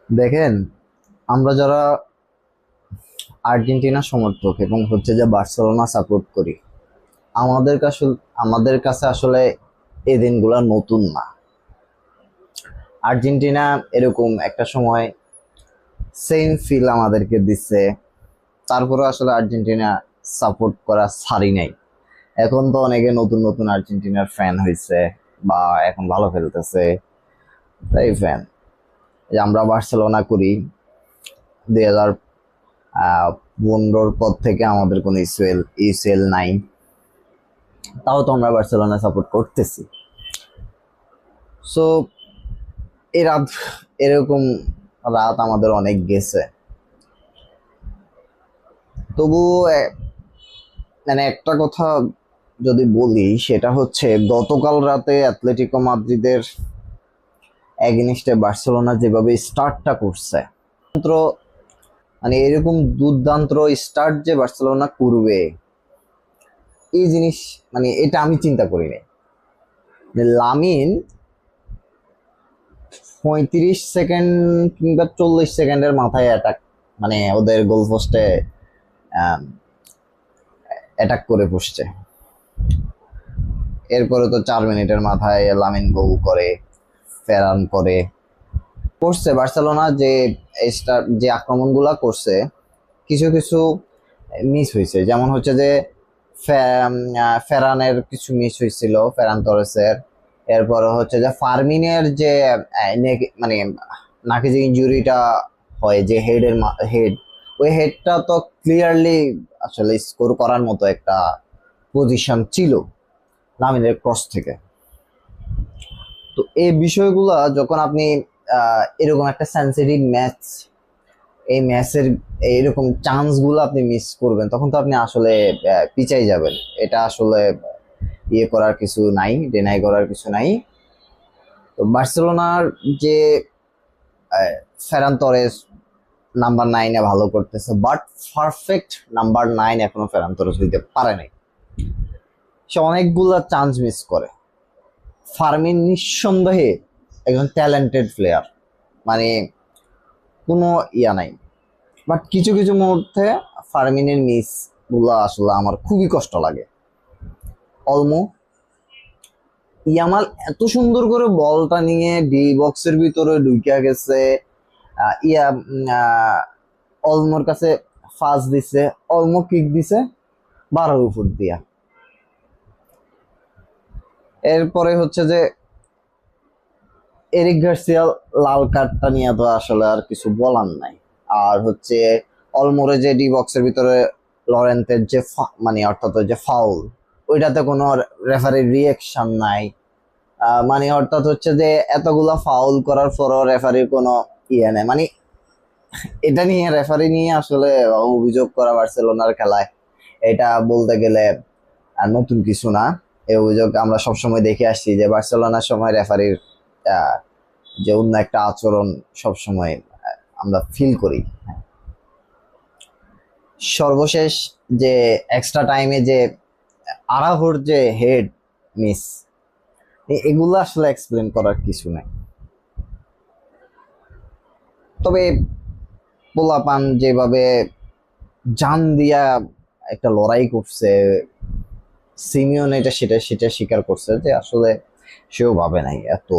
দেখেন, আমরা যারা আর্জেন্টিনা সমর্থক এবং হচ্ছে যে বার্সেলোনা সাপোর্ট করি, আমাদের কাছে আসলে এই দিনগুলো নতুন না। আর্জেন্টিনা এরকম একটা সময় সেম ফিল আমাদেরকে দিচ্ছে। তারপরে আসলে আর্জেন্টিনা সাপোর্ট করা ছাড়ি নাই। এখন তো অনেকে নতুন নতুন আর্জেন্টিনার ফ্যান হয়েছে বা এখন ভালো খেলতেছে, তাই ফ্যান। আমরা বার্সেলোনা করি 2015 পর থেকে আমাদের কোনো ইউসিএল নাই। তাও তো আমরা বার্সেলোনা সাপোর্ট করতেছি। সো এই রাত, এরকম রাত আমাদের অনেক গেছে। তবুও মানে একটা কথা যদি বলি, সেটা হচ্ছে গতকাল রাতে অ্যাটলেটিকো মাদ্রিদের এগেনিস্টে বার্সেলোনা যেভাবে স্টার্টটা করছে, মাত্র মানে এরকম দুর্দান্ত স্টার্ট যে বার্সেলোনা করবে, এই জিনিস মানে এটা আমি চিন্তা করিনি। লামিন 35 সেকেন্ড কিংবা 40 সেকেন্ডের মাথায় অ্যাটাক, মানে ওদের গোল পোস্টে অ্যাটাক করে বসছে। এরপরে তো 4 মিনিটের মাথায় লামিন গোল করে, ফেরান করে করছে বার্সেলোনা। যে আক্রমণগুলা করছে, কিছু কিছু মিস হয়েছে। যেমন হচ্ছে যে ফেরানের কিছু মিস হয়েছিল, ফেরান তরেসের। এরপরে হচ্ছে যে ফার্মিনের যে মানে নাকি যে ইনজুরিটা হয়, যে হেড, ওই হেডটা তো ক্লিয়ারলি আসলে স্কোর করার মতো একটা পজিশন ছিল লামিনের ক্রস থেকে। তো এই বিষয়গুলা যখন আপনি এরকম একটা সেন্সিটিভ ম্যাচ, এই ম্যাচের এইরকম চান্স গুলো আপনি মিস করবেন, তখন তো আপনি আসলে পিছাই যাবেন। এটা আসলে ইয়ে করার কিছু নাই, ডিনাই করার কিছু নাই। তো বার্সেলোনার যে ফেরান তরেস নাম্বার 9-এ ভালো করতেছে, বাট পারফেক্ট নাম্বার 9 এখনো ফেরান তরেস হইতে পারে নাই। সে অনেকগুলা চান্স মিস করে। ফার্মিন নিঃসন্দেহে একজন ট্যালেন্টেড প্লেয়ার, মানে কোনো ইয়া নাই। বাট কিছু কিছু মুহূর্তে ফার্মিনের মিস গুলো আসলে আমার খুবই কষ্ট লাগে। অলমো ইয়ামাল এত সুন্দর করে বলটা নিয়ে ডি বক্সের ভিতরে ঢুকিয়া গেছে। অলমোর কাছে ফাস্ট দিছে, অলমো কিক দিছে 12 ফুট দিয়া। এরপরে হচ্ছে যে এরিক গার্সিয়া লাল কার্ডটা নিয়ে তো আসলে আর কিছু বলার নাই। আর হচ্ছে অলমোরে যে ডি বক্সের ভিতরে লরেন্তের যে মানে অর্থাৎ যে ফাউল, ওইটাতে কোনো রেফারির রিয়েকশন নাই। মানে অর্থাৎ হচ্ছে যে এতগুলা ফাউল করার পরও রেফারির কোনো ইয়ে নেই। মানে এটা নিয়ে রেফারি নিয়ে আসলে অভিযোগ করা বার্সেলোনার খেলায়, এটা বলতে গেলে নতুন কিছু না। এই অভিযোগ আমরা সবসময় দেখে আসছি যে বার্সেলোনার সময় রেফারির যে অন্য একটা আচরণ সবসময় আমরা ফিল করি। সর্বশেষ যে এক্সট্রা টাইমে যে আরাহোর যে হেড মিস, এগুলো আসলে এক্সপ্লেন করার কিছু নাই। তবে পোলাপান যেভাবে জান দিয়া একটা লড়াই করছে, সিমিওন এটা সেটা সেটা স্বীকার করছে যে আসলে সেও ভাবে নাই এত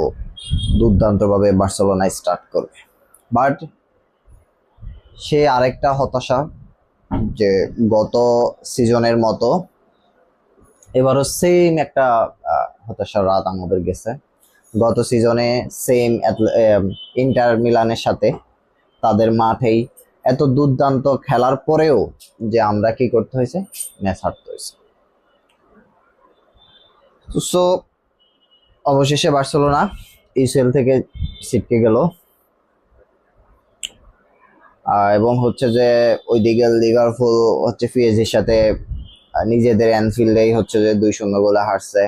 দুর্দান্ত ভাবে বার্সেলোনায় স্টার্ট করবে। বাট সে আরেকটা হতাশা, যে গত সিজনের মতো এবারও সেম একটা হতাশার রাত আমাদের গেছে। গত সিজনে সেম ইন্টার মিলানের সাথে তাদের মাঠেই এত দুর্দান্ত খেলার পরেও যে আমরা কি করতে হয়েছে, ম্যাচ হারতে হয়েছে। সো অবশেষে বার্সেলোনা ইউসিএল থেকে ছিটকে গেল। এবং হচ্ছে যে ওইদিকে লিভারপুল হচ্ছে পিএসজির সাথে নিজেদের অ্যানফিল্ডেই হচ্ছে যে 2-0 গোলে হারছে।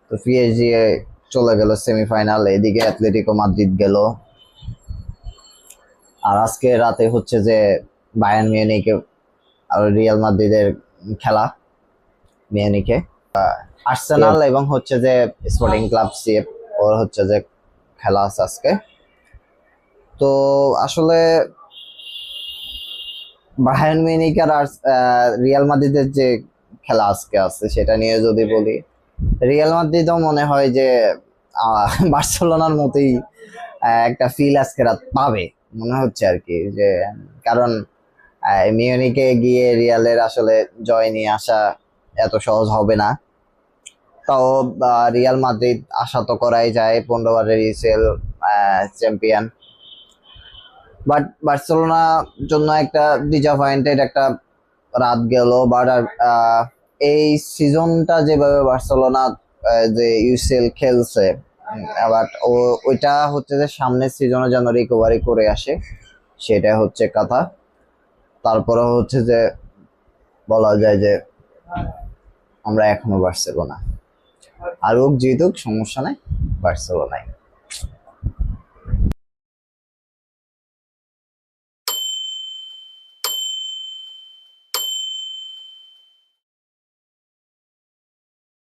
তো পিএসজি চলে গেল সেমিফাইনাল, এদিকে অ্যাটলেটিকো মাদ্রিদ গেল। আর আজকে রাতে হচ্ছে যে বায়ার্ন মিউনিখে আর রিয়াল মাদ্রিদের খেলা, মিউনিখে। আর্সেনাল এবং হচ্ছে যে স্পোর্টিং ক্লাব সিএফ, ওর হচ্ছে যে খেলা আছে আজকে। তো আসলে বায়ার্ন মিউনিখ আর রিয়াল মাদ্রিদের যে খেলা আজকে আছে সেটা নিয়ে যদি বলি, রিয়াল মাদ্রিদও মনে হয় যে বার্সেলোনার মতোই একটা ফিল আজকে রাত পাবে মনে হচ্ছে আর কি। যে কারণ মিউনিকে গিয়ে রিয়ালের আসলে জয় নিয়ে আসা এত সহজ হবে না। তাও রিয়াল মাদ্রিদ আশা তো করাই যায়, 15 বারের ইসিএল চ্যাম্পিয়ন। বাট বার্সেলোনা জন্য একটা ডিসঅ্যাপয়েন্টেড একটা রাত গেল। বাট এই সিজনটা যেভাবে বার্সেলোনা যে ইউসিএল খেলছে, বাট ওইটা হচ্ছে যে সামনের সিজনে যেন রিকভারি করে আসে, সেটা হচ্ছে কথা। তারপরে হচ্ছে যে বলা যায় যে আমরা এখনো বার্সেলোনা, আর ওক জিতুক সমস্যা নাই, বার্সেলোনায়।